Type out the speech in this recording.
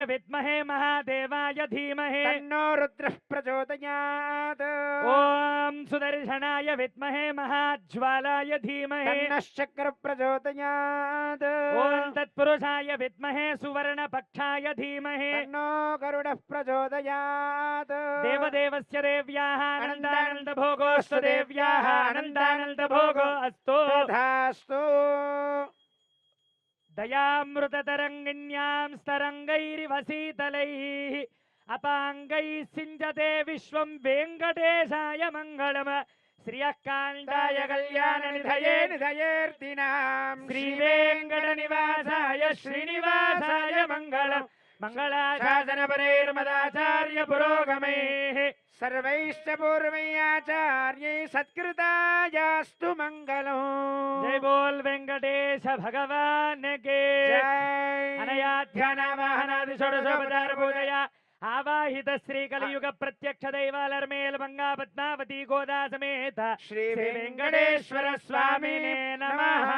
विद्महे महादेवाय धीमहि तन्नो रुद्रः प्रचोदयात् ॐ सुदर्शनाय विद्महे महाज्वालाय धीमहि तन्नः शक्रः प्रचोदयात् ॐ तत्पुरुषाय विद्महे सुवर्णपक्षाय धीमहि तन्नो गरुडः प्रचोदयात् देवदेवस्य देव्याः अनन्दानन्दभोगोऽस्तु देव्याः अनन्दानन्दभोगो अस्तु तथास्तु दयामृततरङ्गिण्यां स्तरङ्गैरिव शीतलैः अपाङ्गैः सिञ्चते विश्वं वेङ्कटेशाय मङ्गलम् श्रियः कान्ताय कल्याणनिधये निधयेर्दिनां श्रीवेङ्कटनिवासाय श्रीनिवासाय मङ्गलम् मङ्गलाशासनपरैर्मदाचार्य पुरोगमैः सर्वैश्च पूर्वैराचार्यैः सत्कृतायास्तु मङ्गलम् जय बोल वेंकटेश भगवान के अनया ध्यानावाहनादि षोडशोपचार पूजया आवाहित श्री कलियुग प्रत्यक्ष दैवालर्मेल मंगा पद्मावती गोदा समेत श्री वेंकटेश्वर स्वामिने नमः।